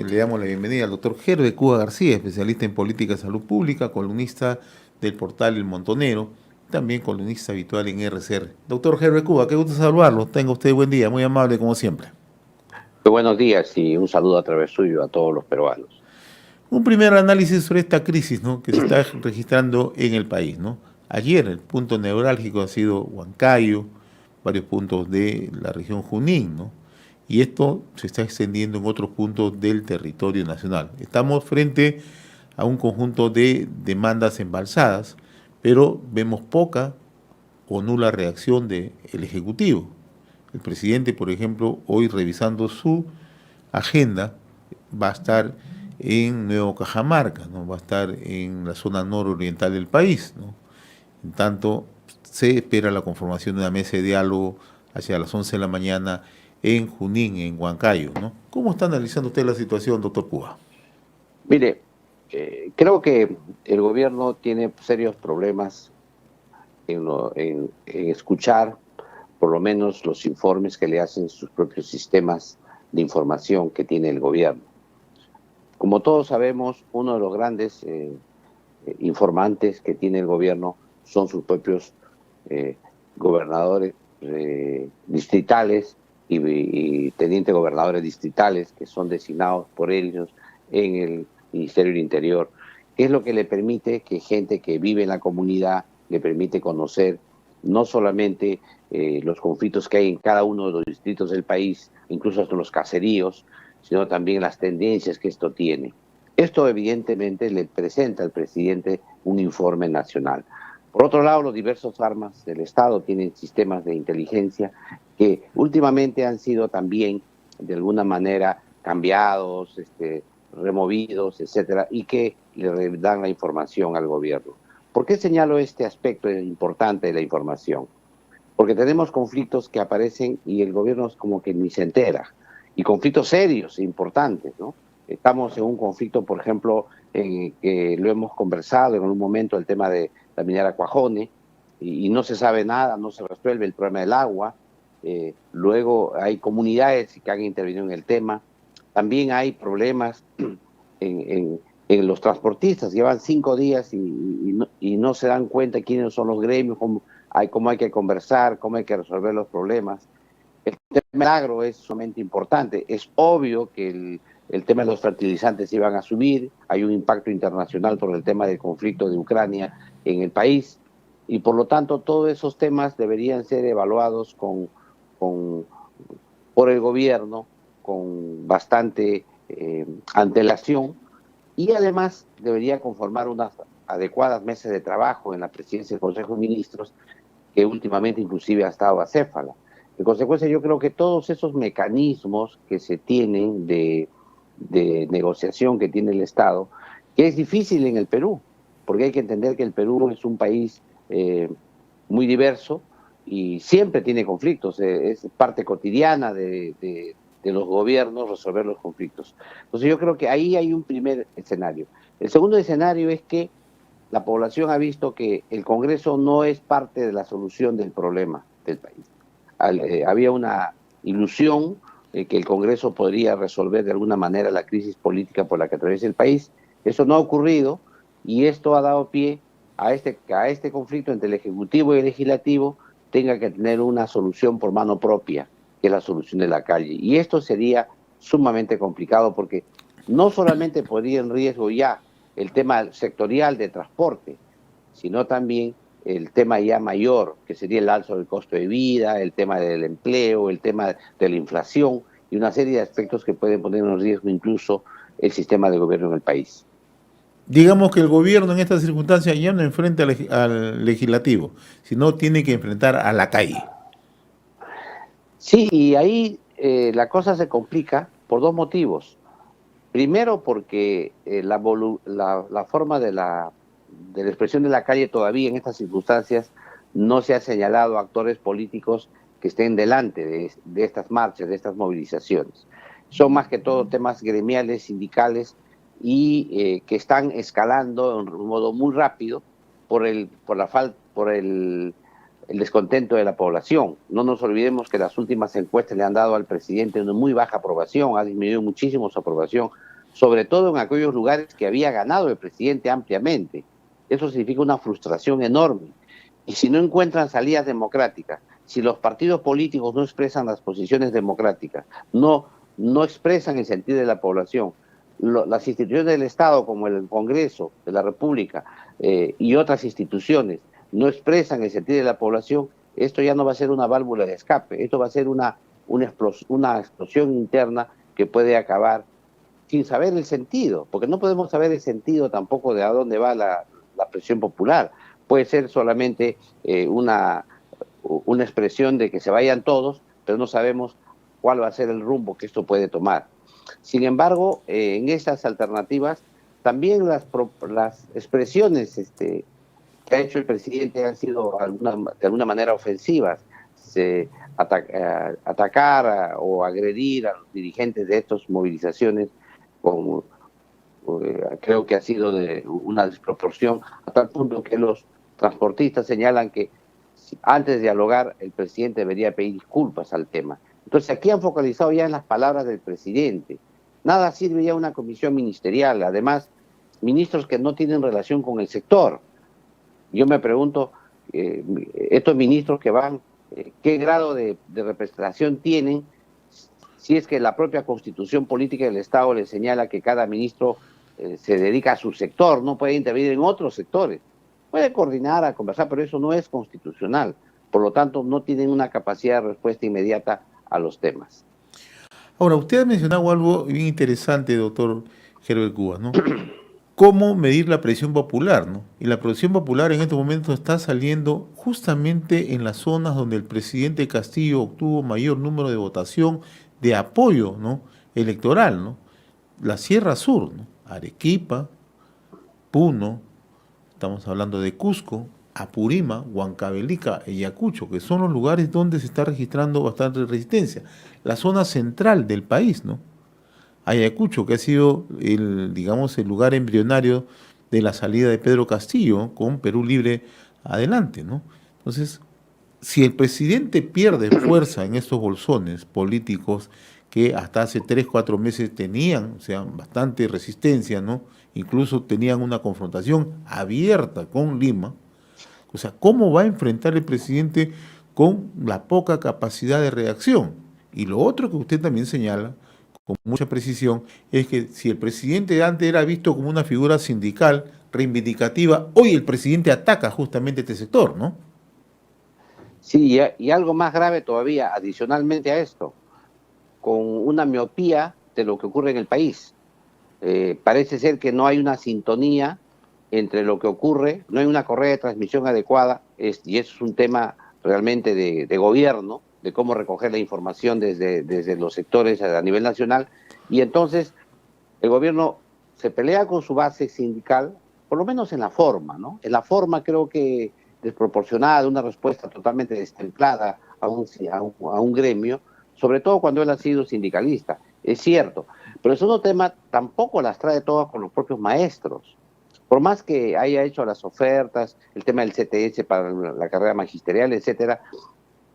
Le damos la bienvenida al doctor Gerbe Cuba García, especialista en política de salud pública, columnista del portal El Montonero, también columnista habitual en RCR. Doctor Gerbe Cuba, qué gusto saludarlo. Tenga usted buen día, muy amable como siempre. Muy buenos días y un saludo a través suyo a todos los peruanos. Un primer análisis sobre esta crisis, ¿no?, que se está registrando en el país, ¿no? Ayer el punto neurálgico ha sido Huancayo, varios puntos de la región Junín, ¿no? Y esto se está extendiendo en otros puntos del territorio nacional. Estamos frente a un conjunto de demandas embalsadas, pero vemos poca o nula reacción del Ejecutivo. El presidente, por ejemplo, hoy revisando su agenda, va a estar en Nuevo Cajamarca, ¿no? Va a estar en la zona nororiental del país, ¿no? En tanto, se espera la conformación de una mesa de diálogo hacia las 11 de la mañana en Junín, en Huancayo, ¿no? ¿Cómo está analizando usted la situación, doctor Cuba? Mire, creo que el gobierno tiene serios problemas en escuchar por lo menos los informes que le hacen sus propios sistemas de información que tiene el gobierno. Como todos sabemos, uno de los grandes informantes que tiene el gobierno son sus propios gobernadores distritales y teniente gobernadores distritales que son designados por ellos en el Ministerio del Interior, que es lo que le permite que gente que vive en la comunidad le permite conocer no solamente los conflictos que hay en cada uno de los distritos del país, incluso hasta los caseríos, sino también las tendencias que esto tiene. Esto evidentemente le presenta al presidente un informe nacional. Por otro lado, los diversos armas del Estado tienen sistemas de inteligencia que últimamente han sido también de alguna manera cambiados, removidos, etcétera, y que le dan la información al gobierno. ¿Por qué señalo este aspecto importante de la información? Porque tenemos conflictos que aparecen y el gobierno es como que ni se entera, y conflictos serios e importantes, ¿no? Estamos en un conflicto, por ejemplo, que lo hemos conversado en un momento, el tema de la minera Cuajone, y no se sabe nada, no se resuelve el problema del agua. Luego hay comunidades que han intervenido en el tema. También hay problemas en los transportistas. Llevan 5 días y no se dan cuenta quiénes son los gremios, cómo hay que conversar, cómo hay que resolver los problemas. El tema del agro es sumamente importante. Es obvio que el tema de los fertilizantes iban a subir, hay un impacto internacional por el tema del conflicto de Ucrania en el país, y por lo tanto todos esos temas deberían ser evaluados por el gobierno con bastante antelación, y además debería conformar unas adecuadas mesas de trabajo en la presidencia del Consejo de Ministros, que últimamente inclusive ha estado acéfala. En consecuencia, yo creo que todos esos mecanismos que se tienen de negociación que tiene el Estado, que es difícil en el Perú, porque hay que entender que el Perú es un país muy diverso y siempre tiene conflictos, es parte cotidiana de los gobiernos resolver los conflictos. Entonces yo creo que ahí hay un primer escenario. El segundo escenario es que la población ha visto que el Congreso no es parte de la solución del problema del país. Había una ilusión que el Congreso podría resolver de alguna manera la crisis política por la que atraviesa el país. Eso no ha ocurrido, y esto ha dado pie a este conflicto entre el Ejecutivo y el Legislativo tenga que tener una solución por mano propia, que es la solución de la calle. Y esto sería sumamente complicado porque no solamente podría en riesgo ya el tema sectorial de transporte, sino también el tema ya mayor, que sería el alza del costo de vida, el tema del empleo, el tema de la inflación y una serie de aspectos que pueden poner en riesgo incluso el sistema de gobierno en el país. Digamos que el gobierno en estas circunstancias ya no enfrenta al legislativo, sino tiene que enfrentar a la calle. Sí, y ahí la cosa se complica por dos motivos. Primero, porque la forma de la expresión de la calle todavía en estas circunstancias no se ha señalado a actores políticos que estén delante de estas marchas, de estas movilizaciones. Son más que todo temas gremiales, sindicales, y que están escalando de un modo muy rápido por la el descontento de la población. No nos olvidemos que las últimas encuestas le han dado al presidente una muy baja aprobación, ha disminuido muchísimo su aprobación, sobre todo en aquellos lugares que había ganado el presidente ampliamente. Eso significa una frustración enorme. Y si no encuentran salidas democráticas, si los partidos políticos no expresan las posiciones democráticas, no expresan el sentir de la población, las instituciones del Estado como el Congreso de la República y otras instituciones no expresan el sentir de la población, esto ya no va a ser una válvula de escape, esto va a ser una explosión interna que puede acabar sin saber el sentido, porque no podemos saber el sentido tampoco de a dónde va la presión popular. Puede ser solamente una expresión de que se vayan todos, pero no sabemos cuál va a ser el rumbo que esto puede tomar. Sin embargo, en estas alternativas, también las expresiones que ha hecho el presidente han sido de alguna manera ofensivas. Atacar o agredir a los dirigentes de estas movilizaciones, creo que ha sido de una desproporción, a tal punto que los transportistas señalan que antes de dialogar el presidente debería pedir disculpas al tema. Entonces aquí han focalizado ya en las palabras del presidente. Nada sirve ya una comisión ministerial, además ministros que no tienen relación con el sector. Yo me pregunto, estos ministros que van, ¿qué grado de representación tienen? Si es que la propia Constitución Política del Estado le señala que cada ministro se dedica a su sector, no puede intervenir en otros sectores. Puede coordinar, a conversar, pero eso no es constitucional. Por lo tanto, no tienen una capacidad de respuesta inmediata a los temas. Ahora, usted ha mencionado algo bien interesante, doctor Herbert Cubas, ¿no? ¿Cómo medir la presión popular, ¿no? Y la presión popular en estos momentos está saliendo justamente en las zonas donde el presidente Castillo obtuvo mayor número de votación de apoyo, ¿no?, electoral, ¿no? La Sierra Sur, ¿no? Arequipa, Puno, estamos hablando de Cusco, Apurímac, Huancavelica, Ayacucho, que son los lugares donde se está registrando bastante resistencia. La zona central del país, ¿no? Ayacucho, que ha sido el lugar embrionario de la salida de Pedro Castillo con Perú Libre adelante, ¿no? Entonces, si el presidente pierde fuerza en estos bolsones políticos que hasta hace 3, 4 meses tenían, o sea, bastante resistencia, ¿no? Incluso tenían una confrontación abierta con Lima. O sea, ¿cómo va a enfrentar el presidente con la poca capacidad de reacción? Y lo otro que usted también señala, con mucha precisión, es que si el presidente antes era visto como una figura sindical, reivindicativa, hoy el presidente ataca justamente este sector, ¿no? Sí, y algo más grave todavía, adicionalmente a esto, con una miopía de lo que ocurre en el país. Parece ser que no hay una sintonía entre lo que ocurre, no hay una correa de transmisión adecuada, y eso es un tema realmente de gobierno, de cómo recoger la información desde los sectores a nivel nacional, y entonces el gobierno se pelea con su base sindical, por lo menos en la forma, ¿no? En la forma creo que desproporcionada, una respuesta totalmente destemplada a un gremio, sobre todo cuando él ha sido sindicalista, es cierto, pero eso no tema tampoco las trae todas con los propios maestros. Por más que haya hecho las ofertas, el tema del CTS para la carrera magisterial, etcétera,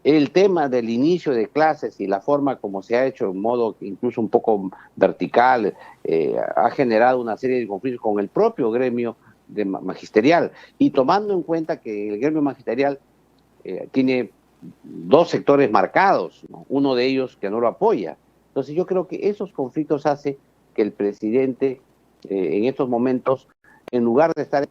el tema del inicio de clases y la forma como se ha hecho en modo incluso un poco vertical, ha generado una serie de conflictos con el propio gremio magisterial. Y tomando en cuenta que el gremio magisterial tiene 2 sectores marcados, ¿no? Uno de ellos que no lo apoya. Entonces yo creo que esos conflictos hacen que el presidente en estos momentos, en lugar de estar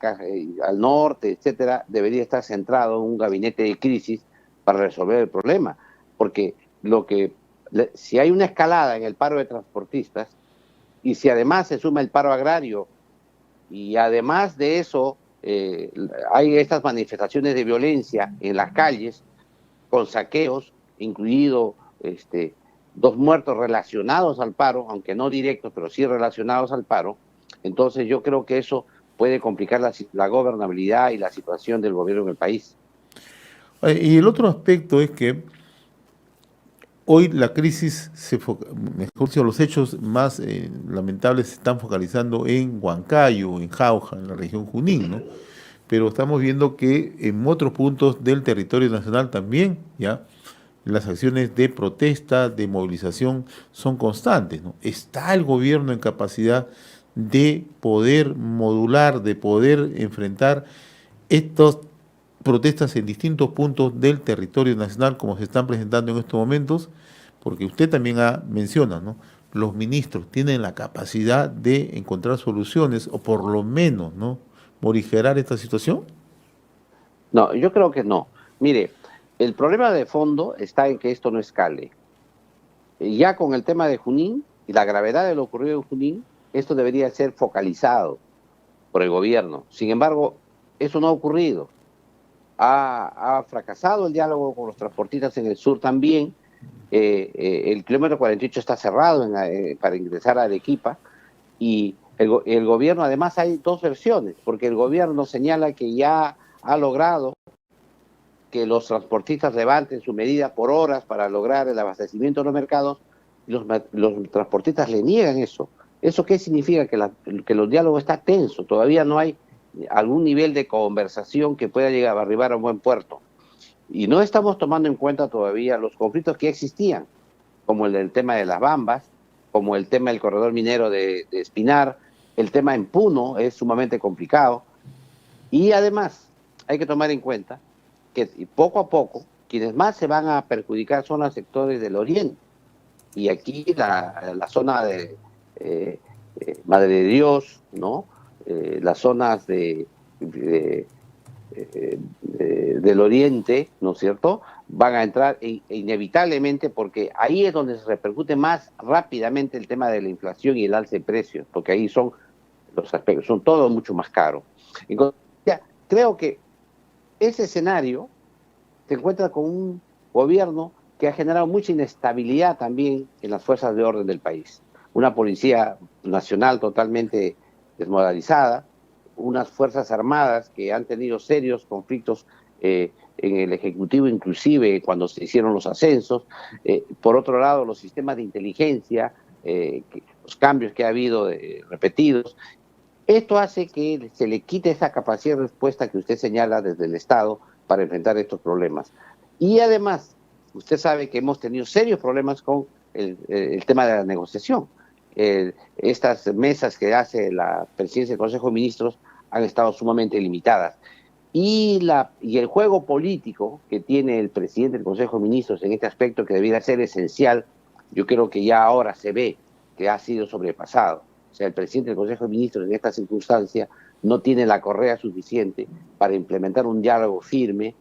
al norte, etcétera, debería estar centrado en un gabinete de crisis para resolver el problema, porque si hay una escalada en el paro de transportistas y si además se suma el paro agrario y además de eso hay estas manifestaciones de violencia en las calles con saqueos, incluido 2 muertos relacionados al paro, aunque no directos, pero sí relacionados al paro, entonces yo creo que eso puede complicar la gobernabilidad y la situación del gobierno en el país. Y el otro aspecto es que hoy la crisis, mejor dicho, los hechos más lamentables se están focalizando en Huancayo, en Jauja, en la región Junín, ¿no? pero estamos viendo que en otros puntos del territorio nacional también, ya, las acciones de protesta, de movilización son constantes, ¿no? ¿Está el gobierno en capacidad de poder modular, de poder enfrentar estas protestas en distintos puntos del territorio nacional como se están presentando en estos momentos? Porque usted también menciona, ¿no? Los ministros tienen la capacidad de encontrar soluciones o por lo menos, ¿no?, morigerar esta situación. No, yo creo que no. Mire, el problema de fondo está en que esto no escale. Ya con el tema de Junín y la gravedad de lo ocurrido en Junín, esto debería ser focalizado por el gobierno. Sin embargo, eso no ha ocurrido. Ha fracasado el diálogo con los transportistas en el sur también. El kilómetro 48 está cerrado para ingresar a Arequipa y el gobierno, además hay dos versiones, porque el gobierno señala que ya ha logrado que los transportistas levanten su medida por horas para lograr el abastecimiento de los mercados, y los transportistas le niegan eso. ¿Eso qué significa? Que los diálogos están tensos, todavía no hay algún nivel de conversación que pueda llegar a arribar a un buen puerto. Y no estamos tomando en cuenta todavía los conflictos que existían, como el del tema de las Bambas, como el tema del corredor minero de Espinar, el tema en Puno es sumamente complicado. Y además hay que tomar en cuenta que poco a poco quienes más se van a perjudicar son los sectores del oriente. Y aquí la zona de Madre de Dios, ¿no? Las zonas del oriente, ¿no es cierto?, van a entrar inevitablemente, porque ahí es donde se repercute más rápidamente el tema de la inflación y el alza de precios, porque ahí son los aspectos, son todo mucho más caros. Entonces, creo que ese escenario se encuentra con un gobierno que ha generado mucha inestabilidad también en las fuerzas de orden del país. Una policía nacional totalmente desmoralizada, unas fuerzas armadas que han tenido serios conflictos en el Ejecutivo, inclusive cuando se hicieron los ascensos. Por otro lado, los sistemas de inteligencia, los cambios que ha habido repetidos. Esto hace que se le quite esa capacidad de respuesta que usted señala desde el Estado para enfrentar estos problemas. Y además, usted sabe que hemos tenido serios problemas con el tema de la negociación. Estas mesas que hace la presidencia del Consejo de Ministros han estado sumamente limitadas. Y el juego político que tiene el presidente del Consejo de Ministros en este aspecto, que debiera ser esencial, yo creo que ya ahora se ve que ha sido sobrepasado. O sea, el presidente del Consejo de Ministros en esta circunstancia no tiene la correa suficiente para implementar un diálogo firme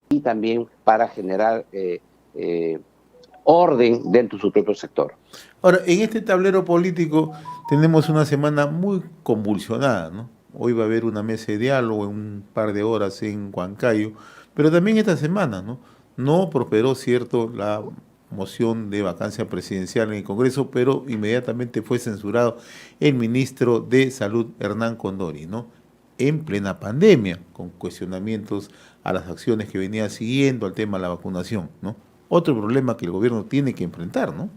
y también para generar orden dentro de su propio sector. Ahora, en este tablero político tenemos una semana muy convulsionada, ¿no? Hoy va a haber una mesa de diálogo en un par de horas en Huancayo, pero también esta semana, ¿no? No prosperó, cierto, la moción de vacancia presidencial en el Congreso, pero inmediatamente fue censurado el ministro de Salud, Hernán Condori, ¿no? En plena pandemia, con cuestionamientos a las acciones que venía siguiendo, al tema de la vacunación, ¿no? Otro problema que el gobierno tiene que enfrentar, ¿no?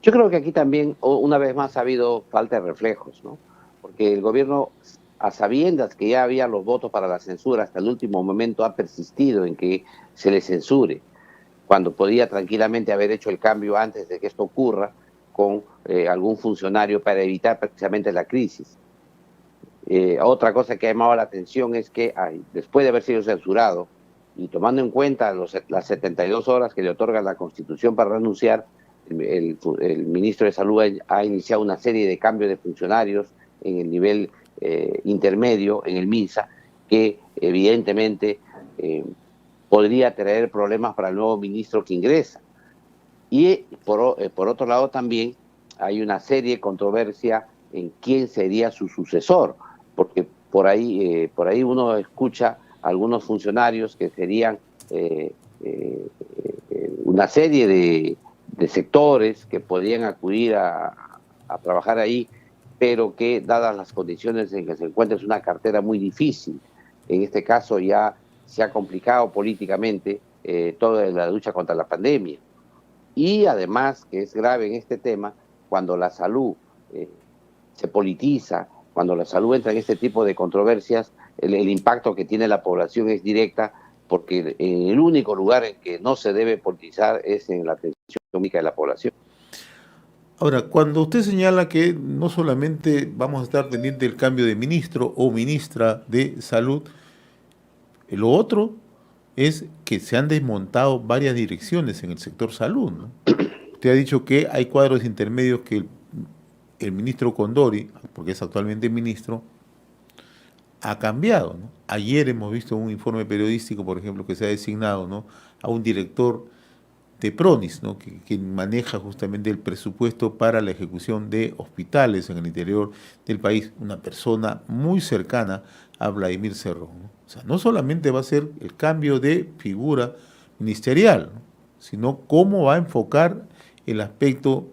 Yo creo que aquí también, una vez más, ha habido falta de reflejos, ¿no? Porque el gobierno, a sabiendas que ya había los votos para la censura, hasta el último momento ha persistido en que se le censure, cuando podía tranquilamente haber hecho el cambio antes de que esto ocurra con algún funcionario para evitar precisamente la crisis. Otra cosa que ha llamado la atención es que después de haber sido censurado y tomando en cuenta las 72 horas que le otorga la Constitución para renunciar, el ministro de Salud ha iniciado una serie de cambios de funcionarios en el nivel intermedio, en el MINSA, que evidentemente podría traer problemas para el nuevo ministro que ingresa. Y por otro lado también hay una serie de controversia en quién sería su sucesor, porque por ahí uno escucha a algunos funcionarios que serían una serie de sectores que podrían acudir a trabajar ahí, pero que dadas las condiciones en que se encuentra es una cartera muy difícil. En este caso ya se ha complicado políticamente toda la lucha contra la pandemia. Y además, que es grave en este tema, cuando la salud se politiza, cuando la salud entra en este tipo de controversias, el impacto que tiene la población es directa, porque el único lugar en que no se debe politizar es en la atención médica de la población. Ahora, cuando usted señala que no solamente vamos a estar pendiente del cambio de ministro o ministra de salud, lo otro es que se han desmontado varias direcciones en el sector salud, ¿no? Usted ha dicho que hay cuadros intermedios que el ministro Condori, porque es actualmente ministro, ha cambiado, ¿no? Ayer hemos visto un informe periodístico, por ejemplo, que se ha designado, ¿no?, a un director de PRONIS, ¿no?, que maneja justamente el presupuesto para la ejecución de hospitales en el interior del país, una persona muy cercana a Vladimir Cerrón, ¿no? O sea, no solamente va a ser el cambio de figura ministerial, ¿no?, sino cómo va a enfocar el aspecto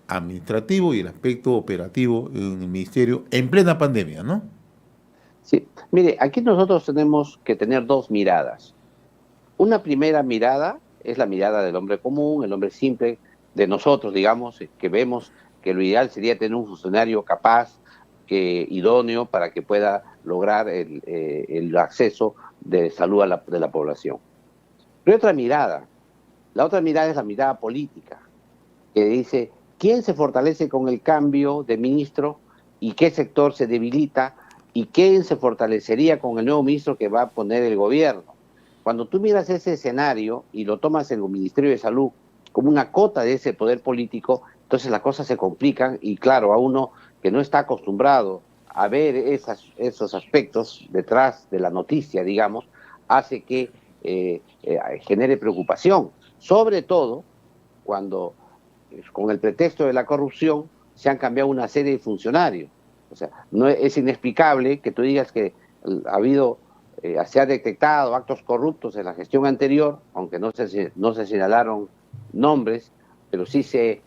administrativo y el aspecto operativo en el ministerio en plena pandemia, ¿no? Sí, mire, aquí nosotros tenemos que tener dos miradas. Una primera mirada es la mirada del hombre común, el hombre simple, de nosotros, digamos, que vemos que lo ideal sería tener un funcionario capaz, idóneo, para que pueda lograr el acceso de salud de la población. Pero hay otra mirada. La otra mirada es la mirada política, que dice quién se fortalece con el cambio de ministro y qué sector se debilita y quién se fortalecería con el nuevo ministro que va a poner el gobierno. Cuando tú miras ese escenario y lo tomas en el Ministerio de Salud como una cota de ese poder político, entonces las cosas se complican y claro, a uno que no está acostumbrado a ver esos aspectos detrás de la noticia, digamos, hace que genere preocupación, sobre todo cuando con el pretexto de la corrupción se han cambiado una serie de funcionarios. O sea, no es inexplicable que tú digas que ha habido, se ha detectado actos corruptos en la gestión anterior, aunque no se señalaron nombres, pero sí se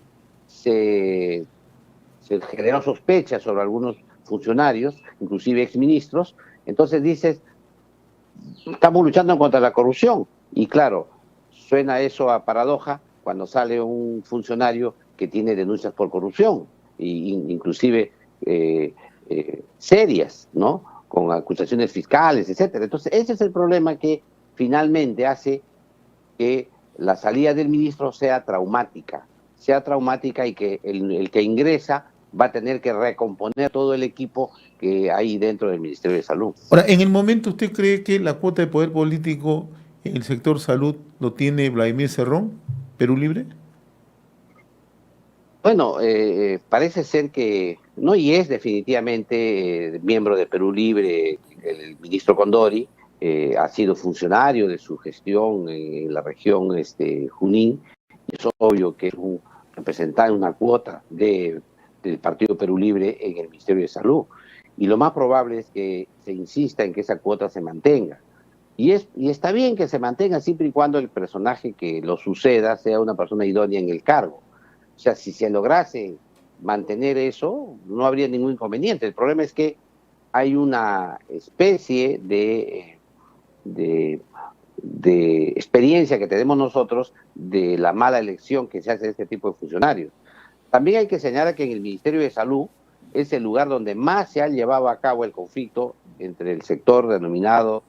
generó sospechas sobre algunos funcionarios, inclusive exministros. Entonces dices, estamos luchando contra la corrupción. Y claro, suena eso a paradoja cuando sale un funcionario que tiene denuncias por corrupción, inclusive serias, ¿no?, con acusaciones fiscales, etcétera. Entonces, ese es el problema que finalmente hace que la salida del ministro sea traumática y que el que ingresa va a tener que recomponer todo el equipo que hay dentro del Ministerio de Salud. Ahora, en el momento, ¿usted cree que la cuota de poder político en el sector salud lo tiene Vladimir Cerrón, Perú Libre? Bueno, parece ser que no, y es definitivamente miembro de Perú Libre el ministro Condori. Ha sido funcionario de su gestión en la región Junín, y es obvio que es un representante, una cuota del Partido Perú Libre en el Ministerio de Salud. Y lo más probable es que se insista en que esa cuota se mantenga. Y está bien que se mantenga siempre y cuando el personaje que lo suceda sea una persona idónea en el cargo. O sea, si se lograse mantener eso, no habría ningún inconveniente. El problema es que hay una especie de experiencia que tenemos nosotros de la mala elección que se hace de este tipo de funcionarios. También hay que señalar que en el Ministerio de Salud es el lugar donde más se ha llevado a cabo el conflicto entre el sector denominado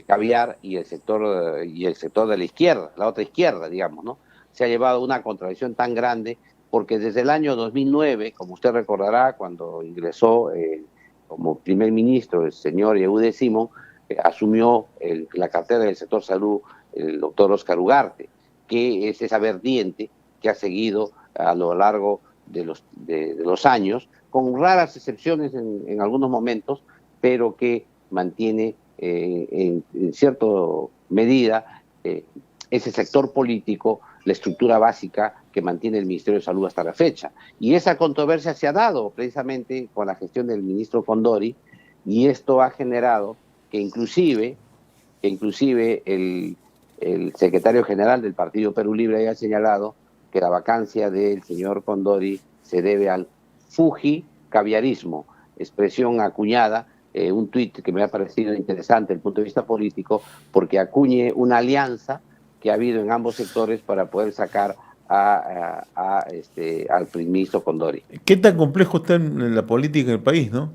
caviar y el sector de la izquierda, la otra izquierda, digamos, ¿no? Se ha llevado una contradicción tan grande porque desde el año 2009, como usted recordará, cuando ingresó como primer ministro el señor Yehude Simón, asumió la cartera del sector salud el doctor Oscar Ugarte, que es esa vertiente que ha seguido a lo largo de los años, con raras excepciones en algunos momentos, pero que mantiene en cierta medida ese sector político, la estructura básica que mantiene el Ministerio de Salud hasta la fecha. Y esa controversia se ha dado precisamente con la gestión del ministro Condori, y esto ha generado que inclusive el secretario general del Partido Perú Libre haya señalado que la vacancia del señor Condori se debe al fuji-caviarismo, expresión acuñada, un tuit que me ha parecido interesante desde el punto de vista político, porque acuñe una alianza que ha habido en ambos sectores para poder sacar al ministro Condori. ¿Qué tan complejo está en la política del país, no?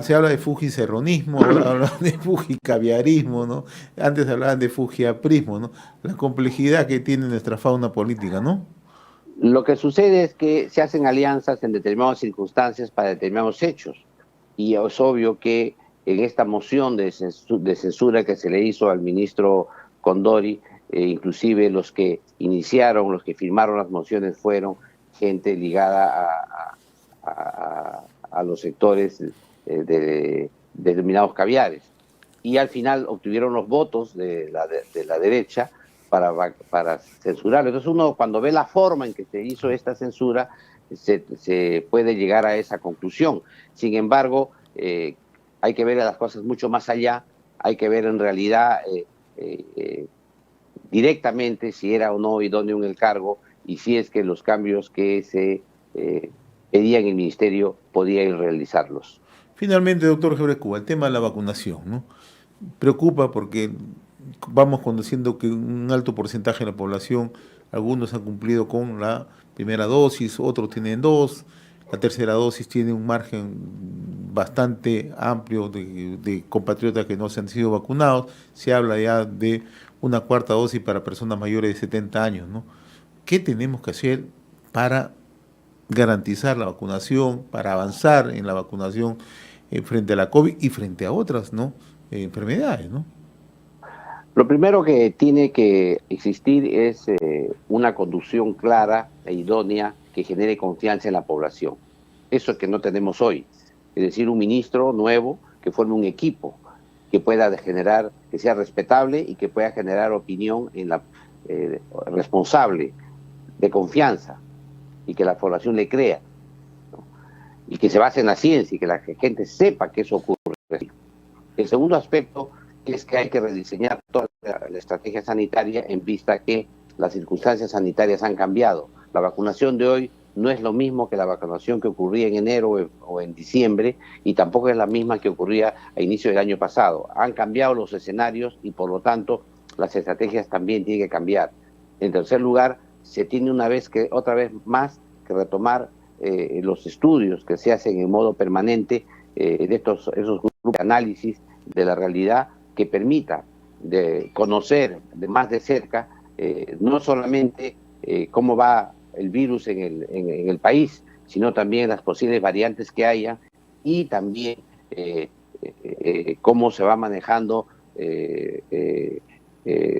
Se habla de fujicerronismo, ahora hablan de fujicaviarismo, ¿no? Antes hablaban de fujiaprismo, ¿no? La complejidad que tiene nuestra fauna política, ¿no? Lo que sucede es que se hacen alianzas en determinadas circunstancias para determinados hechos. Y es obvio que en esta moción de censura que se le hizo al ministro Condori, inclusive los que iniciaron, los que firmaron las mociones fueron gente ligada a los sectores de determinados caviares. Y al final obtuvieron los votos de la derecha para censurarlo. Entonces uno cuando ve la forma en que se hizo esta censura, se puede llegar a esa conclusión. Sin embargo, hay que ver las cosas mucho más allá, hay que ver en realidad directamente si era o no idóneo en el cargo y si es que los cambios que se pedían en el ministerio podía realizarlos. Finalmente, doctor Gebrecuba, el tema de la vacunación, ¿no? Preocupa porque vamos conociendo que un alto porcentaje de la población, algunos han cumplido con la primera dosis, otros tienen dos, la tercera dosis tiene un margen bastante amplio de compatriotas que no se han sido vacunados, se habla ya de una cuarta dosis para personas mayores de 70 años, ¿no? ¿Qué tenemos que hacer para garantizar la vacunación, para avanzar en la vacunación frente a la COVID y frente a otras, ¿no? Enfermedades, ¿no? Lo primero que tiene que existir es una conducción clara e idónea que genere confianza en la población. Eso es que no tenemos hoy. Es decir, un ministro nuevo que forme un equipo que pueda generar, que sea respetable y que pueda generar opinión en la responsable, de confianza, y que la población le crea, ¿no? Y que se base en la ciencia y que la gente sepa que eso ocurre. El segundo aspecto es que hay que rediseñar toda la estrategia sanitaria en vista que las circunstancias sanitarias han cambiado. La vacunación de hoy no es lo mismo que la vacunación que ocurría en enero o en diciembre, y tampoco es la misma que ocurría a inicio del año pasado. Han cambiado los escenarios y por lo tanto las estrategias también tienen que cambiar. En tercer lugar, se tiene otra vez más que retomar los estudios que se hacen en modo permanente de esos grupos de análisis de la realidad que permita de conocer más de cerca no solamente cómo va el virus en el país, sino también las posibles variantes que haya y también cómo se va manejando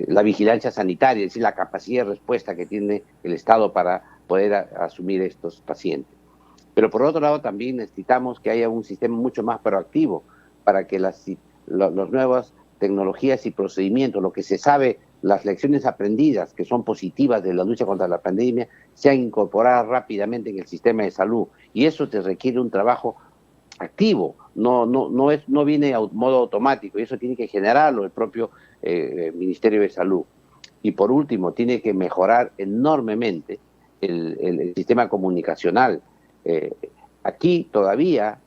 la vigilancia sanitaria, es decir, la capacidad de respuesta que tiene el Estado para poder asumir estos pacientes. Pero por otro lado también necesitamos que haya un sistema mucho más proactivo para que las nuevas tecnologías y procedimientos, lo que se sabe, las lecciones aprendidas que son positivas de la lucha contra la pandemia, sean incorporadas rápidamente en el sistema de salud. Y eso te requiere un trabajo activo, no viene a modo automático, y eso tiene que generarlo el propio Ministerio de Salud. Y por último, tiene que mejorar enormemente el sistema comunicacional. Aquí todavía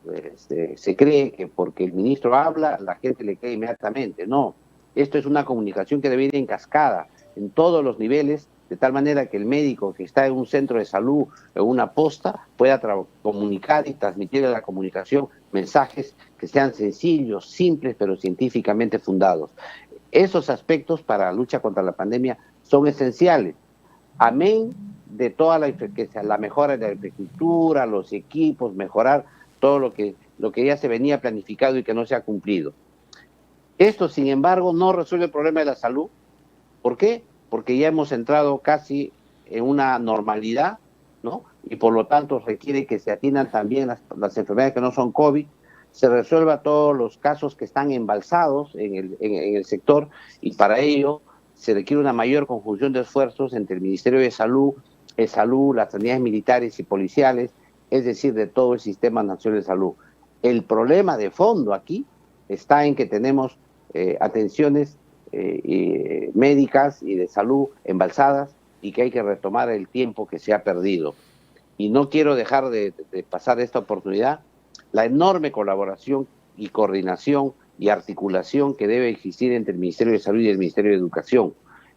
se cree que porque el ministro habla, la gente le cree inmediatamente. No, esto es una comunicación que debe ir en cascada, en todos los niveles, de tal manera que el médico que está en un centro de salud o una posta pueda comunicar y transmitir a la comunicación mensajes que sean sencillos, simples, pero científicamente fundados. Esos aspectos para la lucha contra la pandemia son esenciales. Amén de toda la mejora de la infraestructura, los equipos, mejorar todo lo que ya se venía planificado y que no se ha cumplido. Esto, sin embargo, no resuelve el problema de la salud. ¿Por qué? Porque ya hemos entrado casi en una normalidad, ¿no? Y por lo tanto requiere que se atiendan también las enfermedades que no son COVID, se resuelva todos los casos que están embalsados en el sector, y para ello se requiere una mayor conjunción de esfuerzos entre el Ministerio de Salud, las unidades militares y policiales, es decir, de todo el Sistema Nacional de Salud. El problema de fondo aquí está en que tenemos atenciones médicas y de salud embalsadas y que hay que retomar el tiempo que se ha perdido. Y no quiero dejar de pasar esta oportunidad, la enorme colaboración y coordinación y articulación que debe existir entre el Ministerio de Salud y el Ministerio de Educación.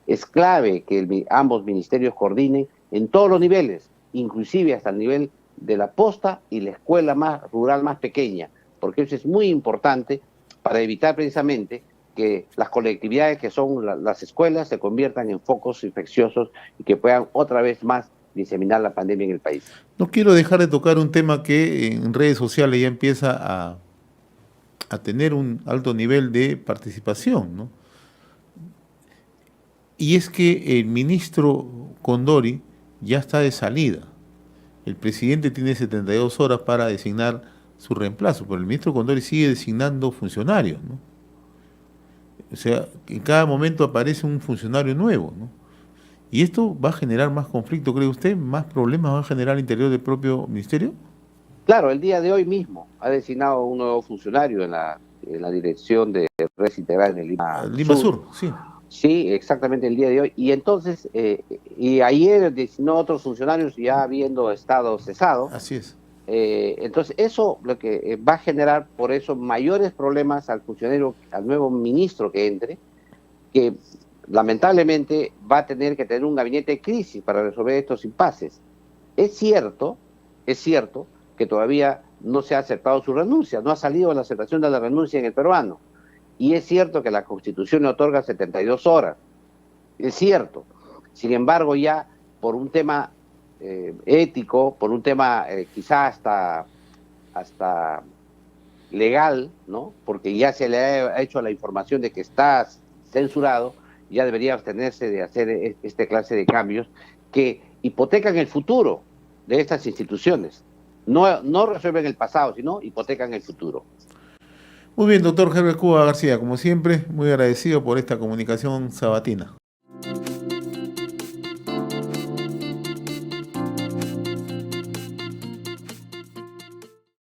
Es clave que ambos ministerios coordinen en todos los niveles, inclusive hasta el nivel de la posta y la escuela más rural más pequeña, porque eso es muy importante para evitar precisamente que las colectividades que son las escuelas se conviertan en focos infecciosos y que puedan otra vez más diseminar la pandemia en el país. No quiero dejar de tocar un tema que en redes sociales ya empieza a tener un alto nivel de participación, ¿no? Y es que el ministro Condori ya está de salida. El presidente tiene 72 horas para designar su reemplazo, pero el ministro Condori sigue designando funcionarios, ¿no? O sea, en cada momento aparece un funcionario nuevo, ¿no? ¿Y esto va a generar más conflicto, cree usted? ¿Más problemas va a generar al interior del propio ministerio? Claro, el día de hoy mismo ha designado un nuevo funcionario en la dirección de redes integrales de Lima, Lima Sur, sí. Sí, exactamente el día de hoy. Y entonces, y ayer designó otros funcionarios ya habiendo estado cesado. Así es. Entonces, eso lo que va a generar, por eso, mayores problemas al funcionario, al nuevo ministro que entre, que lamentablemente va a tener que tener un gabinete de crisis para resolver estos impases. Es cierto que todavía no se ha aceptado su renuncia, no ha salido la aceptación de la renuncia en el peruano. Y es cierto que la Constitución le otorga 72 horas, es cierto. Sin embargo, ya por un tema ético, por un tema quizá hasta legal, ¿no? Porque ya se le ha hecho la información de que está censurado, ya debería abstenerse de hacer esta clase de cambios que hipotecan el futuro de estas instituciones. No resuelven el pasado, sino hipotecan el futuro. Muy bien, doctor Herbert Cuba García, como siempre, muy agradecido por esta comunicación sabatina.